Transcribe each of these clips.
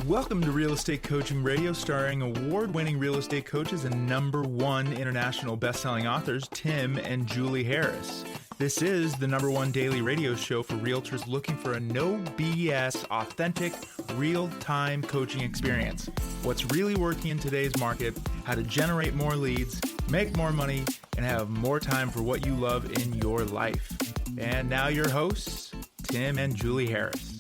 Welcome to Real Estate Coaching Radio, starring award-winning real estate coaches and #1 international best-selling authors, Tim and Julie Harris. This is the #1 daily radio show for realtors looking for a no BS, authentic, real-time coaching experience. What's really working in today's market, how to generate more leads, make more money, and have more time for what you love in your life. And now your hosts, Tim and Julie Harris.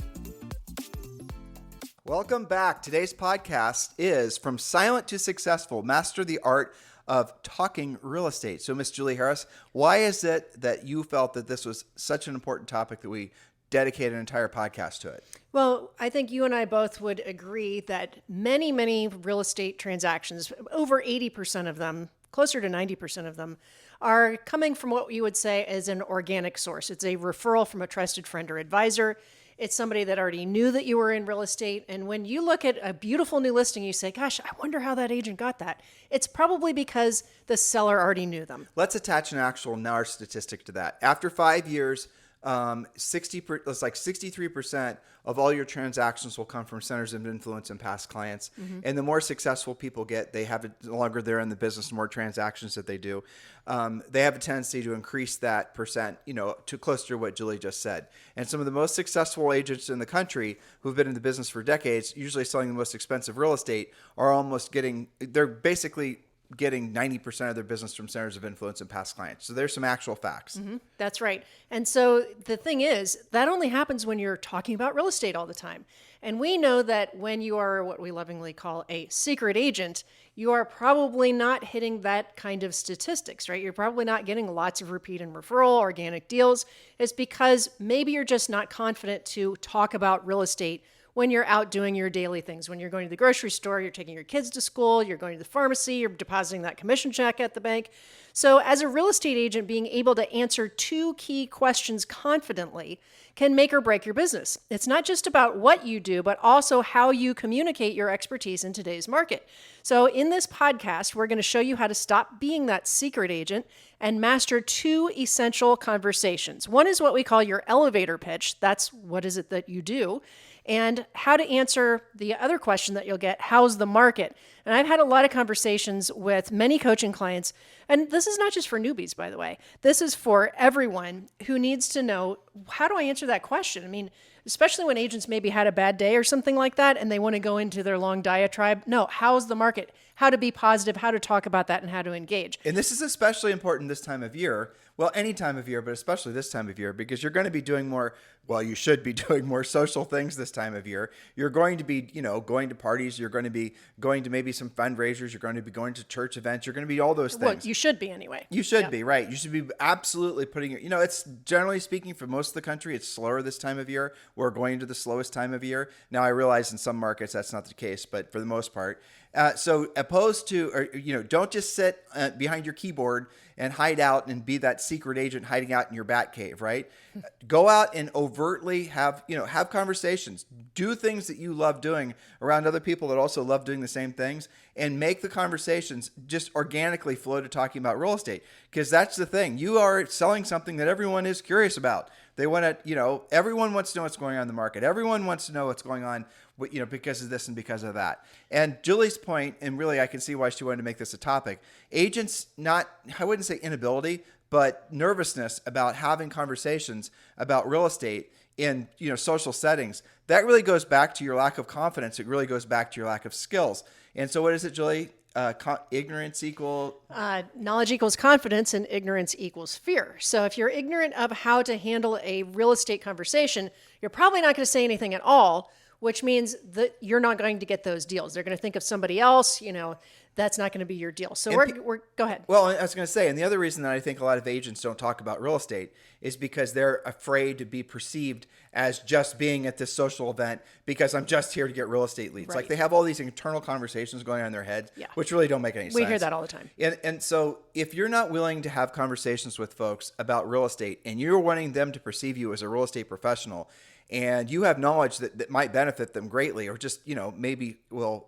Welcome back. Today's podcast is From Silent to Successful, Master the Art of Talking Real Estate. So, Miss Julie Harris, why is it that you felt that this was such an important topic that we dedicate an entire podcast to it? Well, I think you and I both would agree that many real estate transactions, over 80% of them, closer to 90% of them, are coming from what you would say is an organic source. It's a referral from a trusted friend or advisor. It's somebody that already knew that you were in real estate. And when you look at a beautiful new listing, you say, gosh, I wonder how that agent got that. It's probably because the seller already knew them. Let's attach an actual NAR statistic to that. After 5 years, 63% of all your transactions will come from centers of influence and past clients. Mm-hmm. And the more successful people get, they have the longer they're in the business, the more transactions that they do. They have a tendency to increase that percent, to closer to what Julie just said. And some of the most successful agents in the country who've been in the business for decades, usually selling the most expensive real estate, they're basically getting 90% of their business from centers of influence and past clients. So there's some actual facts. Mm-hmm. That's right. And so the thing is, that only happens when you're talking about real estate all the time. And we know that when you are what we lovingly call a secret agent, you are probably not hitting that kind of statistics, right? You're probably not getting lots of repeat and referral, organic deals. It's because maybe you're just not confident to talk about real estate when you're out doing your daily things. When you're going to the grocery store, you're taking your kids to school, you're going to the pharmacy, you're depositing that commission check at the bank. So as a real estate agent, being able to answer two key questions confidently can make or break your business. It's not just about what you do, but also how you communicate your expertise in today's market. So in this podcast, we're going to show you how to stop being that secret agent and master two essential conversations. One is what we call your elevator pitch. That's what is it that you do? And how to answer the other question that you'll get, how's the market? And I've had a lot of conversations with many coaching clients, and this is not just for newbies, by the way. This is for everyone who needs to know, how do I answer that question? I mean, especially when agents maybe had a bad day or something like that, and they want to go into their long diatribe. No, how's the market? How to be positive, how to talk about that, and how to engage. And this is especially important this time of year. Well, any time of year, but especially this time of year, because you're going to be doing you should be doing more social things this time of year. You're going to be, going to parties. You're going to be going to maybe some fundraisers. You're going to be going to church events. You're going to be all those things. Well, you should be anyway. You should be, right. You should be absolutely putting it's generally speaking for most of the country, it's slower this time of year. We're going to the slowest time of year. Now, I realize in some markets that's not the case, but for the most part. So opposed to, don't just sit behind your keyboard and hide out and be that secret agent hiding out in your bat cave, right? Go out and overtly have conversations. Do things that you love doing around other people that also love doing the same things, and make the conversations just organically flow to talking about real estate. Because that's the thing. You are selling something that everyone is curious about. They want to, everyone wants to know what's going on in the market. Everyone wants to know what's going on, because of this and because of that. And Julie's point, and really I can see why she wanted to make this a topic, agents I wouldn't say inability, but nervousness about having conversations about real estate in, social settings. That really goes back to your lack of confidence. It really goes back to your lack of skills. And so what is it, Julie? Ignorance equal... knowledge equals confidence, and ignorance equals fear. So if you're ignorant of how to handle a real estate conversation, you're probably not going to say anything at all, which means that you're not going to get those deals. They're going to think of somebody else, that's not going to be your deal. So go ahead. Well, I was going to say, and the other reason that I think a lot of agents don't talk about real estate is because they're afraid to be perceived as just being at this social event because I'm just here to get real estate leads. Right. Like they have all these internal conversations going on in their heads, which really don't make any sense. We hear that all the time. And so if you're not willing to have conversations with folks about real estate and you're wanting them to perceive you as a real estate professional, and you have knowledge that might benefit them greatly, or just, maybe will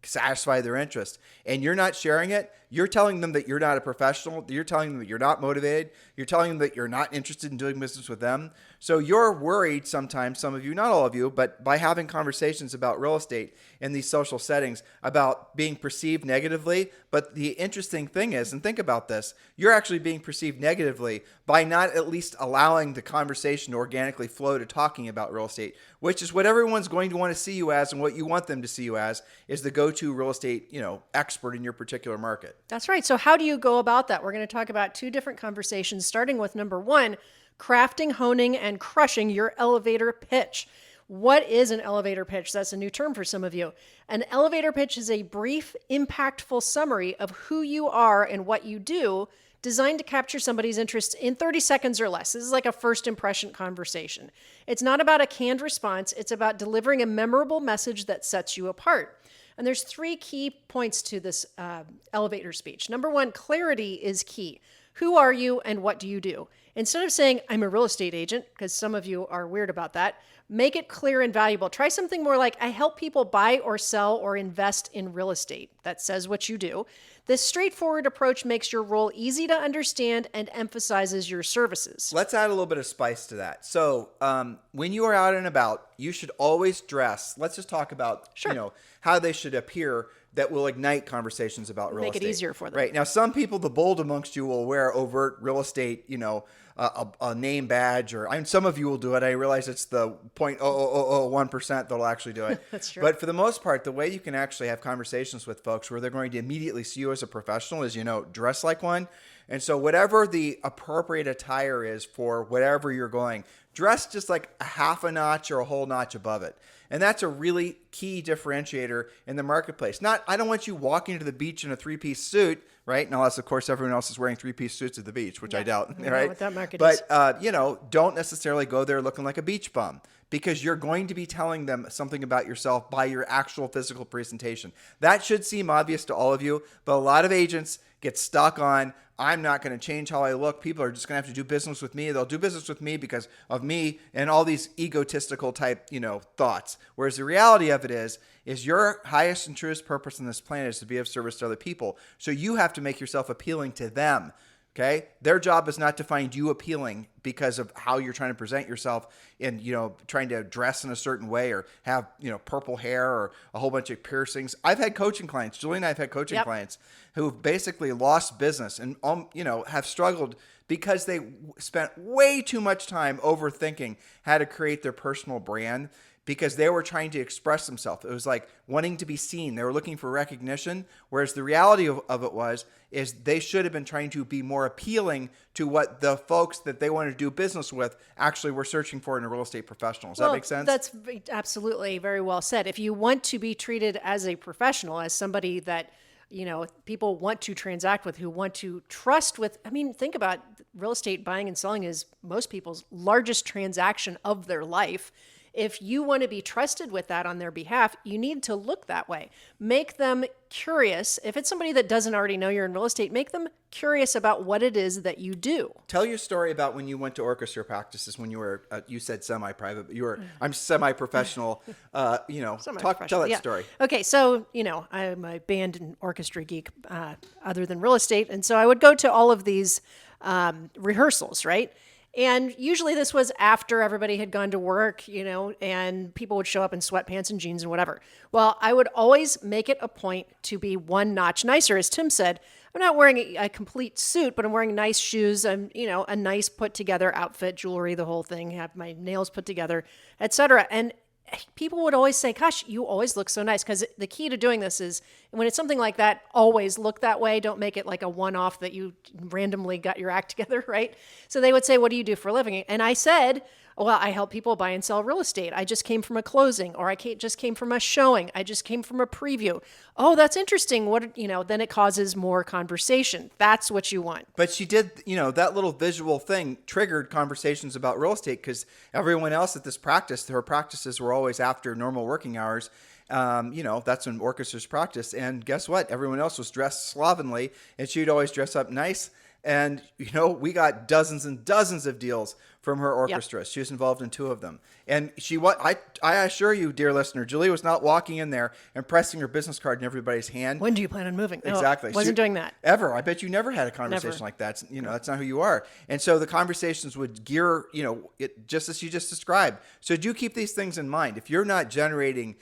satisfy their interest, and you're not sharing it, you're telling them that you're not a professional. You're telling them that you're not motivated. You're telling them that you're not interested in doing business with them. So you're worried sometimes, some of you, not all of you, but by having conversations about real estate in these social settings about being perceived negatively. But the interesting thing is, and think about this, you're actually being perceived negatively by not at least allowing the conversation to organically flow to talking about real estate, which is what everyone's going to want to see you as, and what you want them to see you as is the go-to real estate, expert in your particular market. That's right. So how do you go about that? We're going to talk about two different conversations, starting with number one, crafting, honing, and crushing your elevator pitch. What is an elevator pitch? That's a new term for some of you. An elevator pitch is a brief, impactful summary of who you are and what you do, designed to capture somebody's interest in 30 seconds or less. This is like a first impression conversation. It's not about a canned response. It's about delivering a memorable message that sets you apart. And there's three key points to this elevator speech. Number one, clarity is key. Who are you and what do you do? Instead of saying, I'm a real estate agent, because some of you are weird about that, make it clear and valuable. Try something more like, I help people buy or sell or invest in real estate. That says what you do. This straightforward approach makes your role easy to understand and emphasizes your services. Let's add a little bit of spice to that. So when you are out and about, you should always dress. Let's just talk about how they should appear that will ignite conversations about real estate. Make it easier for them. Right. Now, some people, the bold amongst you, will wear overt real estate, a name badge, some of you will do it. I realize it's the 0.0001% that'll actually do it. That's true. But for the most part, the way you can actually have conversations with folks where they're going to immediately see you as a professional is, dress like one. And so whatever the appropriate attire is for whatever you're going, dress just like a half a notch or a whole notch above it. And that's a really key differentiator in the marketplace. I don't want you walking to the beach in a three-piece suit, right? Unless, of course, everyone else is wearing three-piece suits at the beach, which I doubt, right? What that market but, is. Don't necessarily go there looking like a beach bum, because you're going to be telling them something about yourself by your actual physical presentation. That should seem obvious to all of you, but a lot of agents get stuck on, I'm not going to change how I look. People are just going to have to do business with me. They'll do business with me because of me, and all these egotistical type, thoughts. Whereas the reality of it is your highest and truest purpose on this planet is to be of service to other people. So you have to make yourself appealing to them. Okay. Their job is not to find you appealing because of how you're trying to present yourself and, trying to dress in a certain way or have, purple hair or a whole bunch of piercings. I've had coaching clients, Julie and I have had coaching clients who've basically lost business and, have struggled because they spent way too much time overthinking how to create their personal brand, because they were trying to express themselves. It was like wanting to be seen. They were looking for recognition, whereas the reality of it is they should have been trying to be more appealing to what the folks that they wanted to do business with actually were searching for in a real estate professional. Does that make sense? That's absolutely very well said. If you want to be treated as a professional, as somebody that people want to transact with, who want to trust with. Think about real estate buying and selling is most people's largest transaction of their life. If you want to be trusted with that on their behalf, you need to look that way. Make them curious. If it's somebody that doesn't already know you're in real estate, make them curious about what it is that you do. Tell your story about when you went to orchestra practices when you were, you said semi-private, but I'm semi-professional. Tell that story. Okay, so, I'm a band and orchestra geek other than real estate. And so I would go to all of these rehearsals, right? And usually this was after everybody had gone to work, and people would show up in sweatpants and jeans and whatever. Well, I would always make it a point to be one notch nicer. As Tim said, I'm not wearing a complete suit, but I'm wearing nice shoes. I'm, a nice put together outfit, jewelry, the whole thing, have my nails put together, etc. And people would always say, gosh, you always look so nice. Because the key to doing this is when it's something like that, always look that way. Don't make it like a one-off that you randomly got your act together, right? So they would say, what do you do for a living? And I said, well, I help people buy and sell real estate. I just came from a closing, or just came from a showing. I just came from a preview. Oh, that's interesting. Then it causes more conversation. That's what you want. But she did, that little visual thing triggered conversations about real estate, because everyone else at this practice, her practices were always after normal working hours. That's when orchestras practice. And guess what? Everyone else was dressed slovenly, and she'd always dress up nice. And, we got dozens and dozens of deals from her orchestra. Yep. She was involved in 2 of them. And I assure you, dear listener, Julie was not walking in there and pressing her business card in everybody's hand. When do you plan on moving? Exactly. No, wasn't doing that. Ever. I bet you never had a conversation like that. That's not who you are. And so the conversations would gear, it just as you just described. So do keep these things in mind. If you're not generating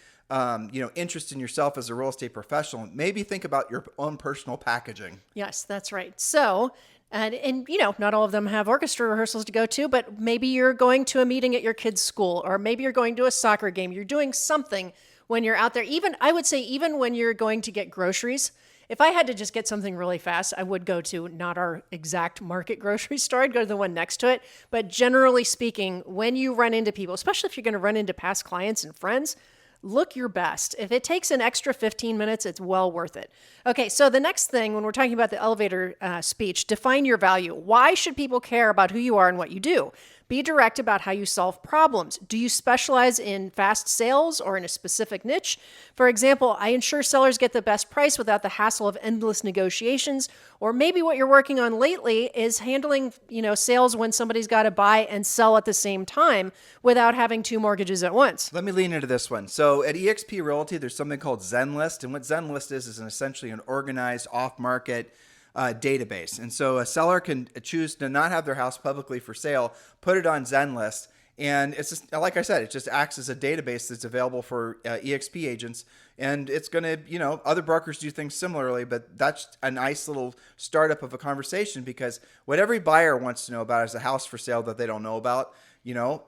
interest in yourself as a real estate professional, maybe think about your own personal packaging. Yes, that's right. So, and not all of them have orchestra rehearsals to go to, but maybe you're going to a meeting at your kid's school, or maybe you're going to a soccer game. You're doing something when you're out there. I would say even when you're going to get groceries, if I had to just get something really fast, I would go to not our exact market grocery store. I'd go to the one next to it. But generally speaking, when you run into people, especially if you're going to run into past clients and friends, look your best. If it takes an extra 15 minutes, it's well worth it. Okay, so the next thing, when we're talking about the elevator speech, define your value. Why should people care about who you are and what you do? Be direct about how you solve problems. Do you specialize in fast sales or in a specific niche? For example, I ensure sellers get the best price without the hassle of endless negotiations. Or maybe what you're working on lately is handling, sales when somebody's got to buy and sell at the same time without having 2 mortgages at once. Let me lean into this one. So at eXp Realty, there's something called Zenlist. And what Zenlist is essentially an organized off-market database. And so a seller can choose to not have their house publicly for sale, put it on Zenlist, and it's just, like I said, it just acts as a database that's available for eXp agents. And it's going to, other brokers do things similarly, but that's a nice little startup of a conversation, because what every buyer wants to know about is a house for sale that they don't know about,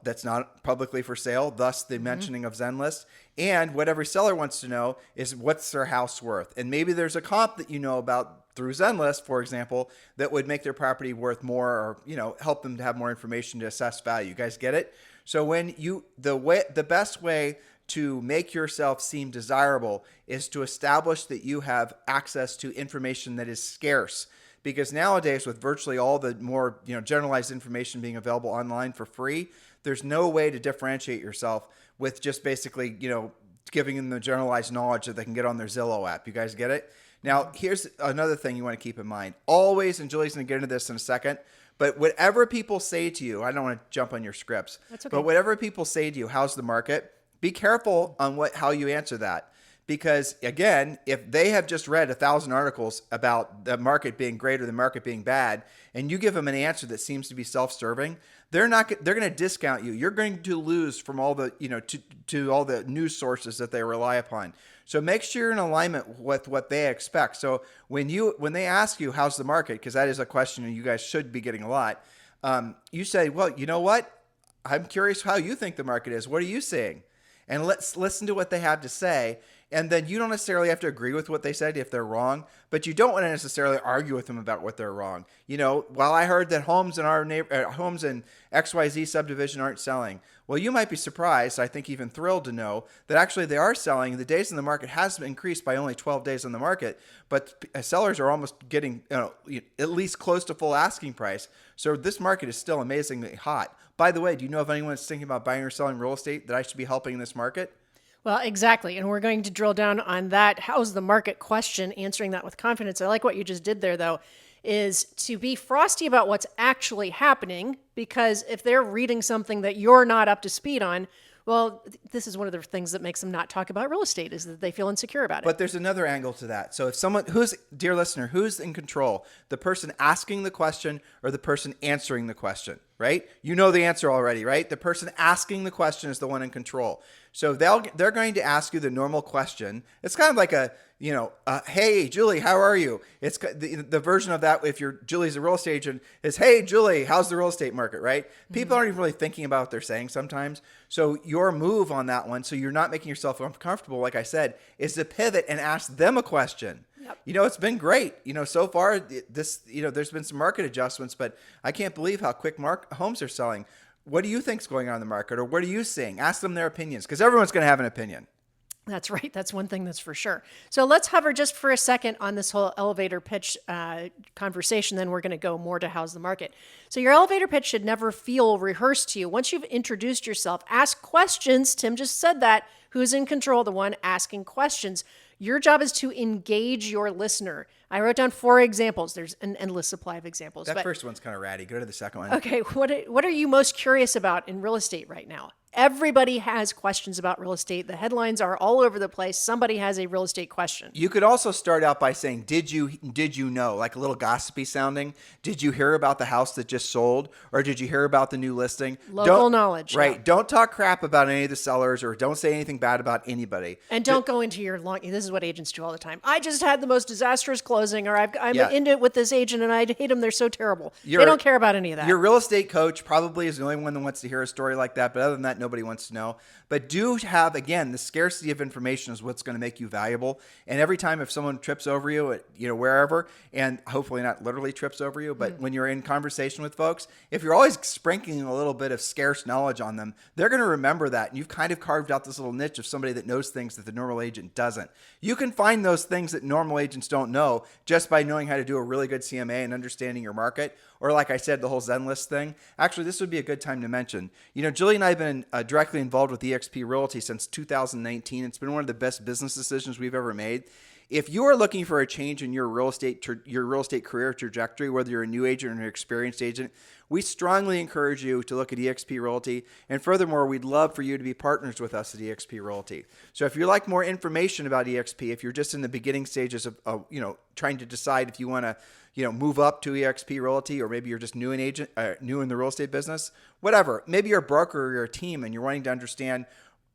that's not publicly for sale, thus the mentioning of Zenlist. And what every seller wants to know is what's their house worth. And maybe there's a comp that you know about through Zenlist, for example, that would make their property worth more, or help them to have more information to assess value. You guys get it? So when the best way to make yourself seem desirable is to establish that you have access to information that is scarce. Because nowadays, with virtually all the more generalized information being available online for free, there's no way to differentiate yourself with just basically giving them the generalized knowledge that they can get on their Zillow app. You guys get it? Now, here's another thing you want to keep in mind. Always, and Julie's going to get into this in a second, but whatever people say to you, I don't want to jump on your scripts, That's okay. But whatever people say to you, how's the market? Be careful on how you answer that. Because again, if they have just read 1,000 articles about the market being great or the market being bad, and you give them an answer that seems to be self-serving, they're going to discount you. You're going to lose from all the, to all the news sources that they rely upon. So make sure you're in alignment with what they expect. So when they ask you, how's the market? Because that is a question you guys should be getting a lot. You say, well, you know what? I'm curious how you think the market is. What are you seeing? And let's listen to what they have to say. And then you don't necessarily have to agree with what they said if they're wrong, but you don't want to necessarily argue with them about what they're wrong. While I heard that homes in our homes in XYZ subdivision aren't selling, well, you might be surprised, I think even thrilled to know that actually they are selling. The days in the market has increased by only 12 days on the market, but sellers are almost getting at least close to full asking price. So this market is still amazingly hot. By the way, do you know if anyone is thinking about buying or selling real estate that I should be helping in this market? Well, exactly. And we're going to drill down on that. How's the market question, answering that with confidence. I like what you just did there, though, is to be frosty about what's actually happening, because if they're reading something that you're not up to speed on, well, this is one of the things that makes them not talk about real estate, is that they feel insecure about it. But there's another angle to that. So if someone dear listener, who's in control? The person asking the question or the person answering the question, right? You know the answer already, right? The person asking the question is the one in control. So they're going to ask you the normal question. It's kind of like hey, Julie, how are you? It's the version of that, if Julie's a real estate agent, is, hey, Julie, how's the real estate market, right? Mm-hmm. People aren't even really thinking about what they're saying sometimes. So your move on that one, so you're not making yourself uncomfortable, like I said, is to pivot and ask them a question. Yep. It's been great. So far, there's been some market adjustments, but I can't believe how quick homes are selling. What do you think's going on in the market, or what are you seeing? Ask them their opinions, because everyone's going to have an opinion. That's right. That's one thing that's for sure. So let's hover just for a second on this whole elevator pitch conversation. Then we're going to go more to how's the market. So your elevator pitch should never feel rehearsed to you. Once you've introduced yourself, ask questions. Tim just said that. Who's in control? The one asking questions. Your job is to engage your listener. I wrote down 4 examples. There's an endless supply of examples. That first one's kind of ratty. Go to the second one. Okay, what are you most curious about in real estate right now? Everybody has questions about real estate. The headlines are all over the place. Somebody has a real estate question. You could also start out by saying, did you know, like a little gossipy sounding? Did you hear about the house that just sold? Or did you hear about the new listing? Local knowledge. Right. Yeah. Don't talk crap about any of the sellers or don't say anything bad about anybody. And don't go into your long, this is what agents do all the time. I just had the most disastrous closing, or I'm Yeah. into it with this agent and I hate them. They're so terrible. They don't care about any of that. Your real estate coach probably is the only one that wants to hear a story like that. But other than that, nobody wants to know. But do have, again, the scarcity of information is what's going to make you valuable. And every time if someone trips over you, at, wherever, and hopefully not literally trips over you, but when you're in conversation with folks, if you're always sprinkling a little bit of scarce knowledge on them, they're going to remember that. And you've kind of carved out this little niche of somebody that knows things that the normal agent doesn't. You can find those things that normal agents don't know just by knowing how to do a really good CMA and understanding your market. Or like I said, the whole Zenlist thing. Actually, this would be a good time to mention. Julie and I have been directly involved with eXp Realty since 2019. It's been one of the best business decisions we've ever made. If you are looking for a change in your real estate career trajectory, whether you're a new agent or an experienced agent, we strongly encourage you to look at eXp Realty. And furthermore, we'd love for you to be partners with us at eXp Realty. So if you'd like more information about eXp, if you're just in the beginning stages of trying to decide if you want to move up to eXp Realty, or maybe you're just new in the real estate business, whatever. Maybe you're a broker or you're a team and you're wanting to understand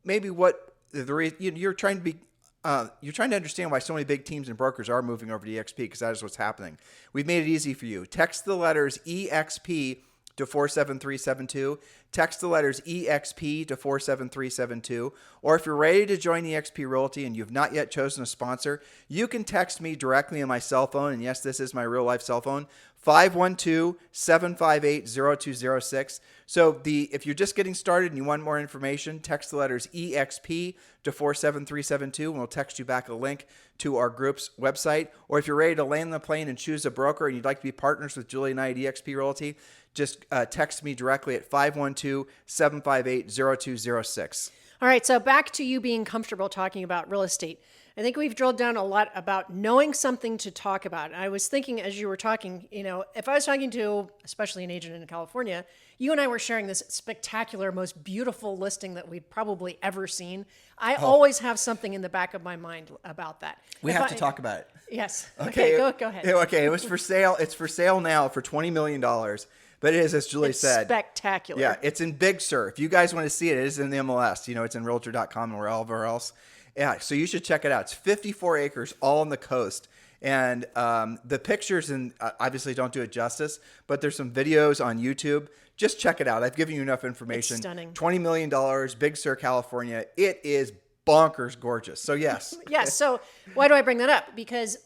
maybe what you're trying to understand why so many big teams and brokers are moving over to eXp, because that is what's happening. We've made it easy for you. Text the letters EXP to 47372. Text the letters EXP to 47372. Or if you're ready to join eXp Realty and you've not yet chosen a sponsor, you can text me directly on my cell phone. And yes, this is my real life cell phone, 512-758-0206. So if you're just getting started and you want more information, text the letters EXP to 47372 and we'll text you back a link to our group's website. Or if you're ready to land the plane and choose a broker and you'd like to be partners with Julie and I at eXp Realty, just text me directly at 512-758-0206. All right, so back to you being comfortable talking about real estate. I think we've drilled down a lot about knowing something to talk about. I was thinking as you were talking, if I was talking to, especially an agent in California, you and I were sharing this spectacular, most beautiful listing that we've probably ever seen. I always have something in the back of my mind about that. We have to talk about it. Yes. Okay, go ahead. Okay, it was for sale. It's for sale now for $20 million. But it is, as Julie said. Spectacular. Yeah, it's in Big Sur. If you guys want to see it, it is in the MLS. It's in Realtor.com and wherever else. Yeah, so you should check it out. It's 54 acres, all on the coast. And the pictures, and obviously don't do it justice, but there's some videos on YouTube. Just check it out. I've given you enough information. It's stunning. $20 million, Big Sur, California. It is bonkers gorgeous. So yes. Yes. So why do I bring that up? Because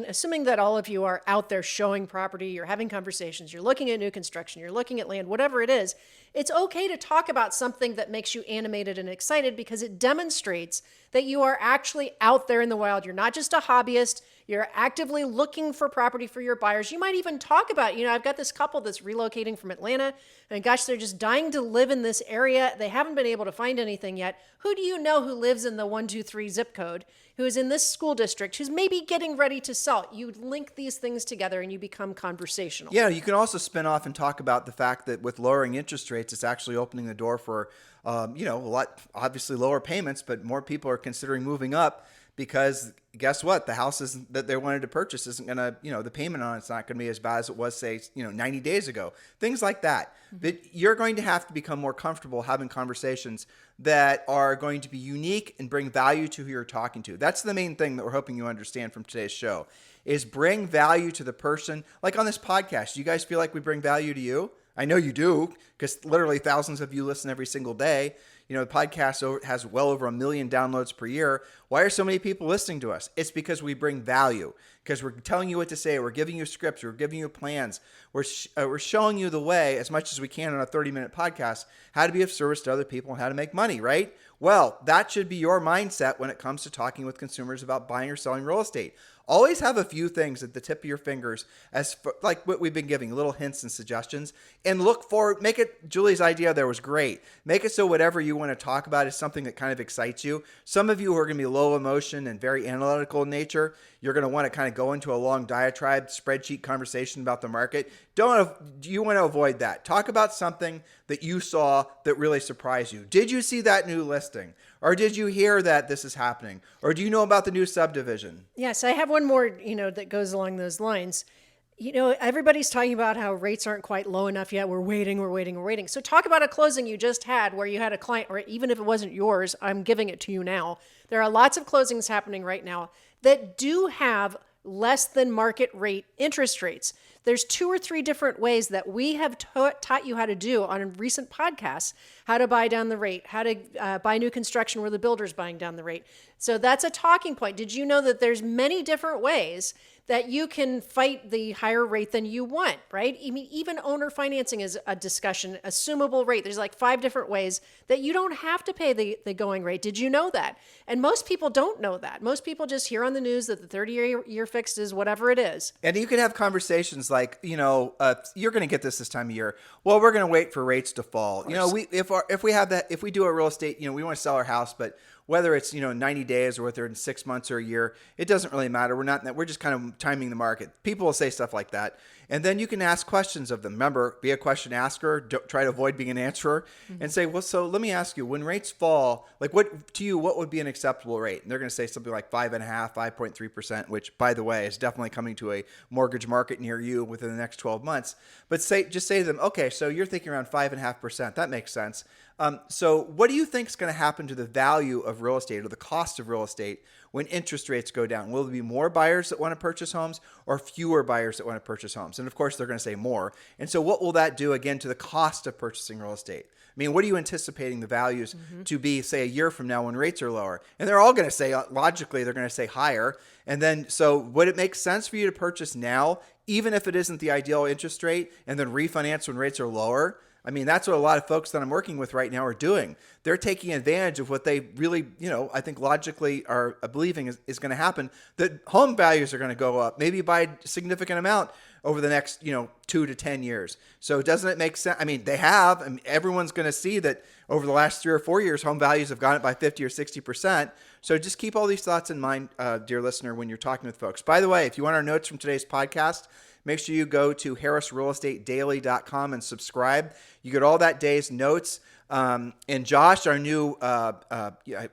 assuming that all of you are out there showing property, you're having conversations, you're looking at new construction, you're looking at land, whatever it is, it's okay to talk about something that makes you animated and excited because it demonstrates that you are actually out there in the wild. You're not just a hobbyist. You're actively looking for property for your buyers. You might even talk about, I've got this couple that's relocating from Atlanta, and gosh, they're just dying to live in this area. They haven't been able to find anything yet. Who do you know who lives in the 123 zip code, who is in this school district, who's maybe getting ready to sell? You link these things together and you become conversational. Yeah, you can also spin off and talk about the fact that with lowering interest rates, it's actually opening the door for, a lot, obviously lower payments, but more people are considering moving up because guess what? The houses that they wanted to purchase isn't going to, the payment on it's not going to be as bad as it was, say, 90 days ago. Things like that. But you're going to have to become more comfortable having conversations that are going to be unique and bring value to who you're talking to. That's the main thing that we're hoping you understand from today's show is bring value to the person. Like on this podcast, do you guys feel like we bring value to you? I know you do, because literally thousands of you listen every single day. The podcast has well over 1 million downloads per year. Why are so many people listening to us? It's because we bring value, because we're telling you what to say. We're giving you scripts. We're giving you plans. We're showing you the way as much as we can on a 30-minute podcast, how to be of service to other people and how to make money, right? Well, that should be your mindset when it comes to talking with consumers about buying or selling real estate. Always have a few things at the tip of your fingers, like what we've been giving, little hints and suggestions, and look for, make it, Julie's idea there was great. Make it so whatever you want to talk about is something that kind of excites you. Some of you who are going to be low emotion and very analytical in nature, you're going to want to kind of go into a long diatribe, spreadsheet conversation about the market. You want to avoid that. Talk about something that you saw that really surprised you. Did you see that new listing? Or did you hear that this is happening? Or do you know about the new subdivision? Yes, I have one more, that goes along those lines. Everybody's talking about how rates aren't quite low enough yet. We're waiting. So talk about a closing you just had where you had a client, or even if it wasn't yours, I'm giving it to you now. There are lots of closings happening right now that do have less than market rate interest rates. There's 2 or 3 different ways that we have taught you how to do on recent podcasts, how to buy down the rate, how to buy new construction where the builder's buying down the rate. So that's a talking point. Did you know that there's many different ways that you can fight the higher rate than you want, right? I mean, even owner financing is a discussion, assumable rate. There's like 5 different ways that you don't have to pay the going rate. Did you know that? And most people don't know that. Most people just hear on the news that the 30-year fixed is whatever it is. And you can have conversations like, you're going to get this time of year. Well, we're going to wait for rates to fall. If we do a real estate, we want to sell our house, but whether it's 90 days or whether it's 6 months or a year, it doesn't really matter. We're just kind of timing the market. People will say stuff like that, and then you can ask questions of them. Remember, be a question asker. Don't try to avoid being an answerer, and say, well, so let me ask you: when rates fall, like what would be an acceptable rate? And they're going to say something like 5.5%, 5.3%, which, by the way, is definitely coming to a mortgage market near you within the next 12 months. But just say to them, okay, so you're thinking around 5.5%. That makes sense. So what do you think is going to happen to the value of real estate or the cost of real estate when interest rates go down? Will there be more buyers that want to purchase homes or fewer buyers that want to purchase homes? And of course, they're going to say more. And so what will that do again to the cost of purchasing real estate? I mean, what are you anticipating the values to be, say, a year from now when rates are lower? And they're all going to say, logically, they're going to say higher. And then, so would it make sense for you to purchase now, even if it isn't the ideal interest rate, and then refinance when rates are lower? I mean, that's what a lot of folks that I'm working with right now are doing. They're taking advantage of what they really, I think logically are believing is going to happen, that home values are going to go up, maybe by a significant amount over the next, 2 to 10 years. So doesn't it make sense? I mean, they have. I mean, everyone's going to see that over the last 3 or 4 years, home values have gone up by 50 or 60%. So just keep all these thoughts in mind, dear listener, when you're talking with folks. By the way, if you want our notes from today's podcast, make sure you go to harrisrealestatedaily.com and subscribe. You get all that day's notes. And Josh, our new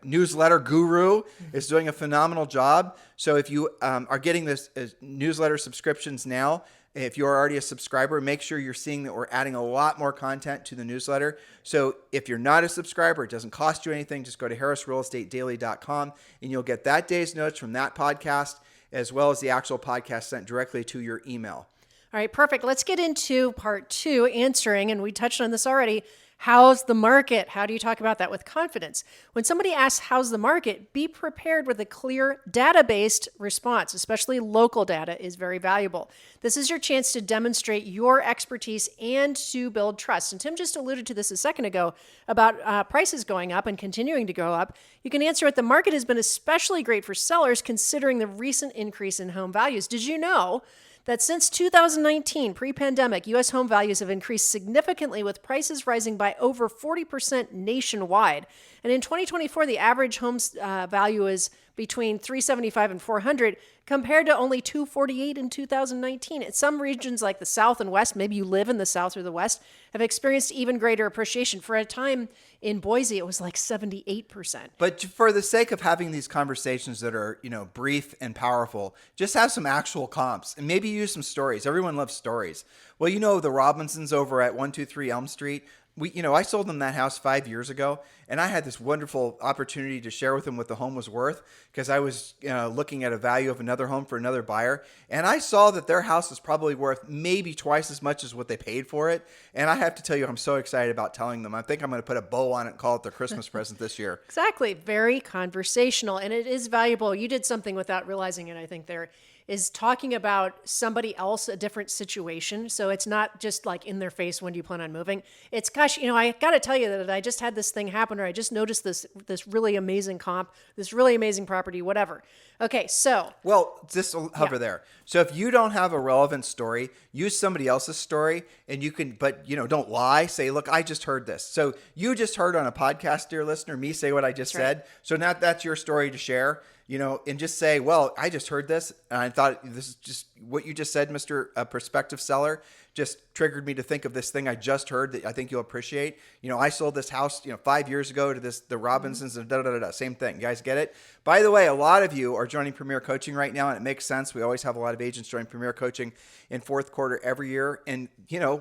newsletter guru, is doing a phenomenal job. So if you are getting this newsletter subscriptions now, if you're already a subscriber, make sure you're seeing that we're adding a lot more content to the newsletter. So if you're not a subscriber, it doesn't cost you anything. Just go to harrisrealestatedaily.com and you'll get that day's notes from that podcast, as well as the actual podcast sent directly to your email. All right, perfect. Let's get into part 2, answering, and we touched on this already. How's the market? How do you talk about that with confidence? When somebody asks, how's the market? Be prepared with a clear data-based response, especially local data is very valuable. This is your chance to demonstrate your expertise and to build trust. And Tim just alluded to this a second ago about prices going up and continuing to go up. You can answer it. The market has been especially great for sellers considering the recent increase in home values. Did you know that since 2019, pre-pandemic, U.S. home values have increased significantly with prices rising by over 40% nationwide. And in 2024, the average home's value is between $375 and $400 compared to only $248 in 2019. In some regions like the South and West, maybe you live in the South or the West, have experienced even greater appreciation. For a time in Boise, it was like 78%. But for the sake of having these conversations that are, brief and powerful, just have some actual comps and maybe use some stories. Everyone loves stories. Well, the Robinsons over at 123 Elm Street, I sold them that house 5 years ago, and I had this wonderful opportunity to share with them what the home was worth because I was looking at a value of another home for another buyer, and I saw that their house was probably worth maybe twice as much as what they paid for it. And I have to tell you, I'm so excited about telling them. I think I'm going to put a bow on it and call it their Christmas present this year. Exactly. Very conversational, and it is valuable. You did something without realizing it, I think, there. is talking about somebody else, a different situation. So it's not just like in their face, when do you plan on moving? It's, gosh, I got to tell you that I just had this thing happen, or I just noticed this really amazing comp, this really amazing property, whatever. Okay, so. Well, just hover there. So if you don't have a relevant story, use somebody else's story, and you can, but don't lie. Say, look, I just heard this. So you just heard on a podcast, dear listener, me say what I just said. Right. So now that's your story to share. And just say, well, I just heard this, and I thought this is just what you just said, Mr. Prospective Seller, just triggered me to think of this thing I just heard that I think you'll appreciate. I sold this house, 5 years ago to the Robinsons and same thing. You guys get it? By the way, a lot of you are joining Premier Coaching right now, and it makes sense. We always have a lot of agents join Premier Coaching in fourth quarter every year. And,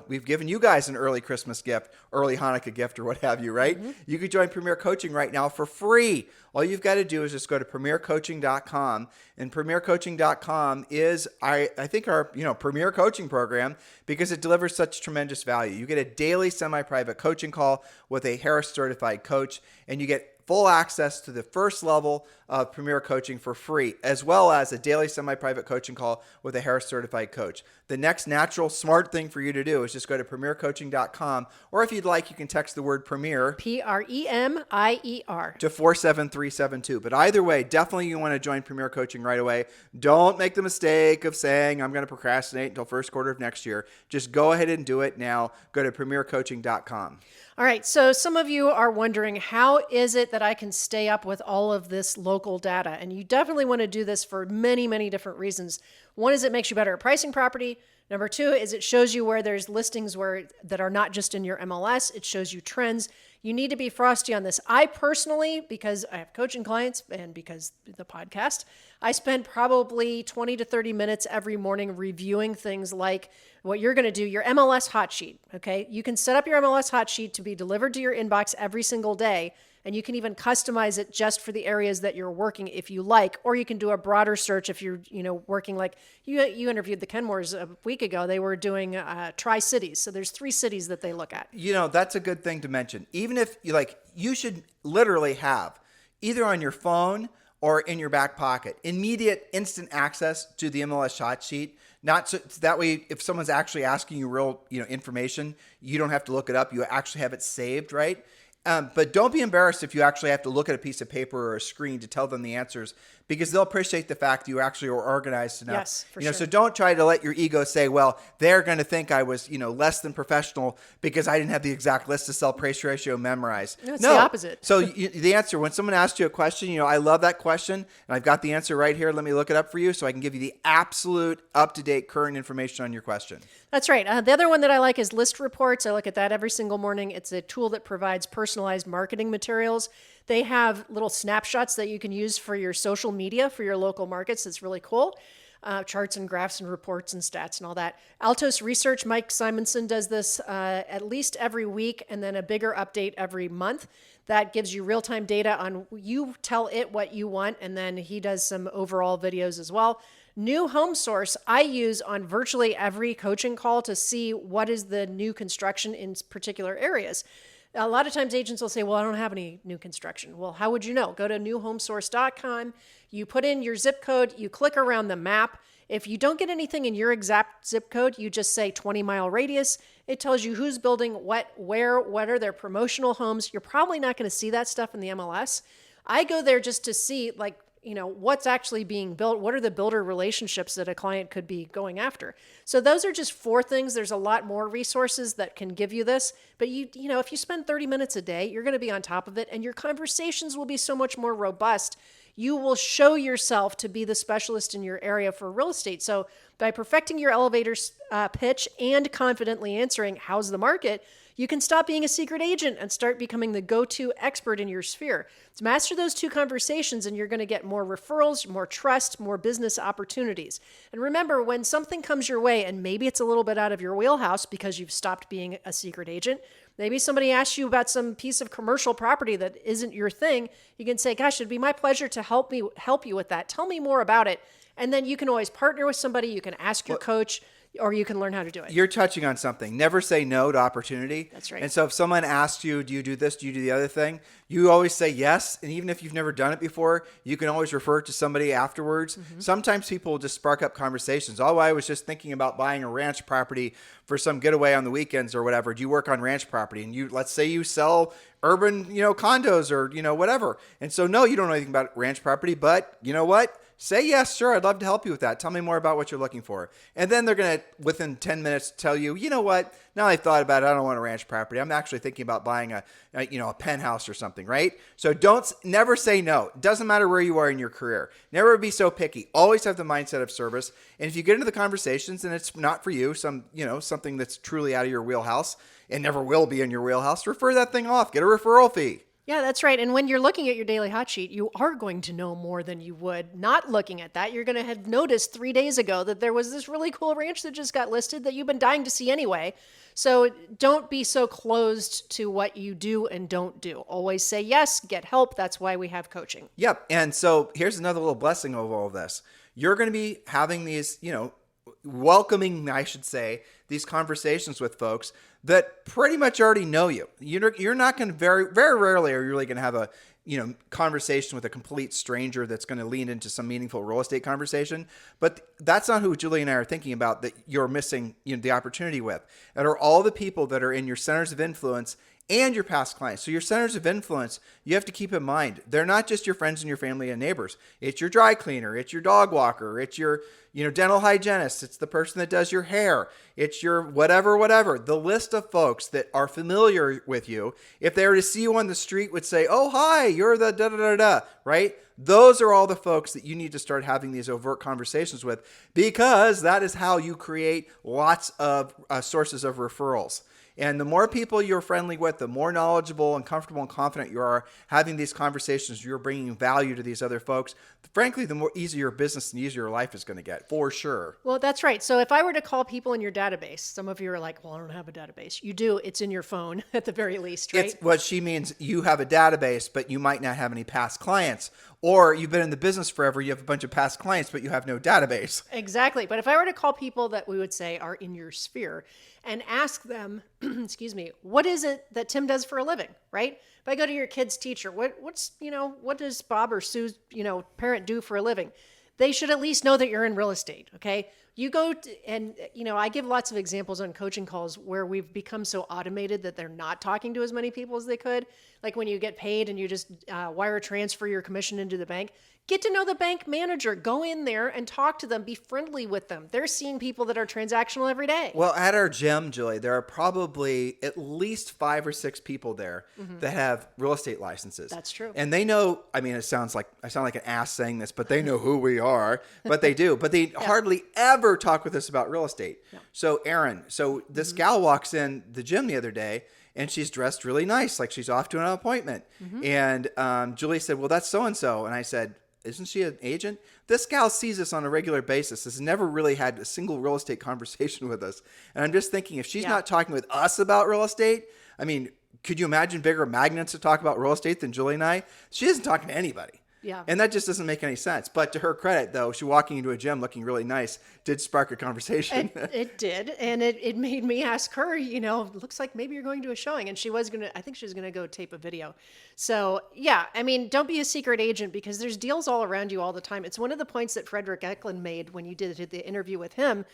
we've given you guys an early Christmas gift, early Hanukkah gift, or what have you, right? Mm-hmm. You could join Premier Coaching right now for free. All you've got to do is just go to premiercoaching.com, and premiercoaching.com is, I think, our premier coaching program, because it delivers such tremendous value. You get a daily semi-private coaching call with a Harris certified coach, and you get full access to the first level of Premier Coaching for free, as well as a daily semi-private coaching call with a Harris certified coach. The next natural smart thing for you to do is just go to premiercoaching.com, or if you'd like, you can text the word Premier, Premier, to 47372. But either way, definitely you want to join Premier Coaching right away. Don't make the mistake of saying, I'm going to procrastinate until first quarter of next year. Just go ahead and do it now. Go to premiercoaching.com. All right, so some of you are wondering, how is it that I can stay up with all of this local data? And you definitely want to do this for many, many different reasons. One is it makes you better at pricing property. Number two is it shows you where there's listings that are not just in your MLS. It shows you trends. You need to be Frosty on this. I personally, because I have coaching clients and because the podcast, I spend probably 20 to 30 minutes every morning reviewing things like what you're going to do, your MLS hot sheet, okay? You can set up your MLS hot sheet to be delivered to your inbox every single day, and you can even customize it just for the areas that you're working if you like, or you can do a broader search if you're, working like you interviewed the Kenmores a week ago. They were doing Tri-Cities. So there's 3 cities that they look at. That's a good thing to mention. Even if you should literally have either on your phone or in your back pocket, immediate instant access to the MLS hot sheet. Not so that way, if someone's actually asking you real, information, you don't have to look it up. You actually have it saved, right? But don't be embarrassed if you actually have to look at a piece of paper or a screen to tell them the answers, because they'll appreciate the fact that you actually are organized enough. Yes, for sure. So don't try to let your ego say, well, they're going to think I was, less than professional because I didn't have the exact list to sell price ratio memorized. No, it's the opposite. So the answer, when someone asks you a question, I love that question, and I've got the answer right here. Let me look it up for you so I can give you the absolute up-to-date current information on your question. That's right. The other one that I like is List Reports. I look at that every single morning. It's a tool that provides personalized marketing materials. They have little snapshots that you can use for your social media for your local markets. It's really cool. Charts and graphs and reports and stats and all that. Altos Research, Mike Simonson does this at least every week, and then a bigger update every month. That gives you real-time data on, you tell it what you want, and then he does some overall videos as well. New Home Source I use on virtually every coaching call to see what is the new construction in particular areas. A lot of times agents will say, well, I don't have any new construction. Well, how would you know? Go to newhomesource.com. You put in your zip code. You click around the map. If you don't get anything in your exact zip code, you just say 20-mile radius. It tells you who's building what, where, what are their promotional homes. You're probably not going to see that stuff in the MLS. I go there just to see, what's actually being built. What are the builder relationships that a client could be going after? So those are just 4 things. There's a lot more resources that can give you this. But if you spend 30 minutes a day, you're going to be on top of it, and your conversations will be so much more robust. You will show yourself to be the specialist in your area for real estate. So by perfecting your elevator pitch and confidently answering, how's the market, you can stop being a secret agent and start becoming the go-to expert in your sphere. To master those 2 conversations, and you're going to get more referrals, more trust, more business opportunities. And remember, when something comes your way, and maybe it's a little bit out of your wheelhouse because you've stopped being a secret agent, maybe somebody asks you about some piece of commercial property that isn't your thing, you can say, gosh, it'd be my pleasure to help you with that. Tell me more about it. And then you can always partner with somebody. You can ask your coach. or you can learn how to do it. You're touching on something. Never say no to opportunity. That's right. And so if someone asks you, do you do this? Do you do the other thing? You always say yes. And even if you've never done it before, you can always refer to somebody afterwards. Sometimes people will just spark up conversations. Oh, I was just thinking about buying a ranch property for some getaway on the weekends or whatever. Do you work on ranch property? And let's say you sell urban, condos or, whatever. And so, no, you don't know anything about ranch property, but you know what? Say yes, sure. I'd love to help you with that. Tell me more about what you're looking for. And then they're going to, within 10 minutes, tell you, you know what? Now I've thought about it. I don't want a ranch property. I'm actually thinking about buying a penthouse or something, right? So never say no. It doesn't matter where you are in your career. Never be so picky. Always have the mindset of service. And if you get into the conversations and it's not for you, something that's truly out of your wheelhouse and never will be in your wheelhouse, refer that thing off. Get a referral fee. Yeah, that's right. And when you're looking at your daily hot sheet, you are going to know more than you would not looking at that. You're going to have noticed 3 days ago that there was this really cool ranch that just got listed that you've been dying to see anyway. So don't be so closed to what you do and don't do. Always say yes, get help. That's why we have coaching. Yep. And so here's another little blessing of all of this. You're going to be having these, welcoming, I should say, these conversations with folks that pretty much already know you. You're not going to very, very rarely are you really going to have a conversation with a complete stranger that's going to lean into some meaningful real estate conversation. But that's not who Julie and I are thinking about that you're missing the opportunity with. And are all the people that are in your centers of influence and your past clients. So your centers of influence, you have to keep in mind, they're not just your friends and your family and neighbors. It's your dry cleaner. It's your dog walker. It's your dental hygienist. It's the person that does your hair. It's your whatever. The list of folks that are familiar with you, if they were to see you on the street, would say, oh, hi, you're the da-da-da-da, right? Those are all the folks that you need to start having these overt conversations with, because that is how you create lots of sources of referrals. And the more people you're friendly with, the more knowledgeable and comfortable and confident you are having these conversations, you're bringing value to these other folks. Frankly, the more easier your business and easier your life is going to get, for sure. Well, that's right. So if I were to call people in your database, some of you are like, well, I don't have a database. You do. It's in your phone at the very least, right? It's what she means. You have a database, but you might not have any past clients. Or you've been in the business forever, you have a bunch of past clients, but you have no database. Exactly. But if I were to call people that we would say are in your sphere and ask them, what is it that Tim does for a living, right? If I go to your kid's teacher, what does Bob or Sue's, parent do for a living? They should at least know that you're in real estate, okay? You go and I give lots of examples on coaching calls where we've become so automated that they're not talking to as many people as they could. Like when you get paid and you just wire transfer your commission into the bank. Get to know the bank manager. Go in there and talk to them. Be friendly with them. They're seeing people that are transactional every day. Well, at our gym, Julie, there are probably at least 5 or 6 people there that have real estate licenses. That's true. And they know, I sound like an ass saying this, but they know who we are. But they do. But they hardly ever talk with us about real estate. Yeah. So Erin, this gal walks in the gym the other day, and she's dressed really nice, like she's off to an appointment. And Julie said, well, that's so-and-so. And I said, isn't she an agent? This gal sees us on a regular basis, has never really had a single real estate conversation with us. And I'm just thinking, if she's not talking with us about real estate, could you imagine bigger magnets to talk about real estate than Julie and I? She isn't talking to anybody. Yeah. And that just doesn't make any sense. But to her credit, though, she walking into a gym looking really nice did spark a conversation. It did. And it made me ask her, looks like maybe you're going to a showing. And I think she was going to go tape a video. So, yeah, don't be a secret agent because there's deals all around you all the time. It's one of the points that Frederick Eklund made when you did the interview with him,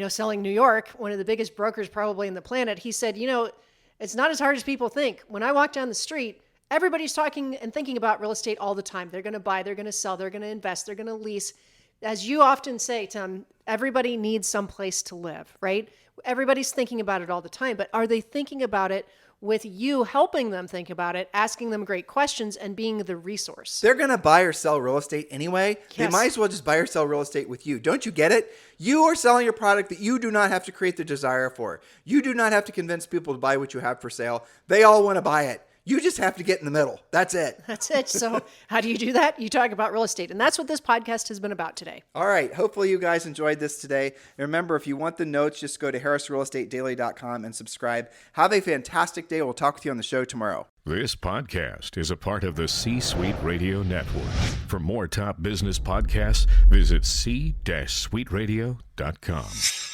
selling New York, one of the biggest brokers probably in the planet. He said, it's not as hard as people think. When I walk down the street, everybody's talking and thinking about real estate all the time. They're going to buy, they're going to sell, they're going to invest, they're going to lease. As you often say, Tim, everybody needs some place to live, right? Everybody's thinking about it all the time, but are they thinking about it with you helping them think about it, asking them great questions, and being the resource? They're going to buy or sell real estate anyway. Yes. They might as well just buy or sell real estate with you. Don't you get it? You are selling a product that you do not have to create the desire for. You do not have to convince people to buy what you have for sale. They all want to buy it. You just have to get in the middle. That's it. That's it. So how do you do that? You talk about real estate. And that's what this podcast has been about today. All right. Hopefully you guys enjoyed this today. And remember, if you want the notes, just go to harrisrealestatedaily.com and subscribe. Have a fantastic day. We'll talk with you on the show tomorrow. This podcast is a part of the C-Suite Radio Network. For more top business podcasts, visit c-suiteradio.com.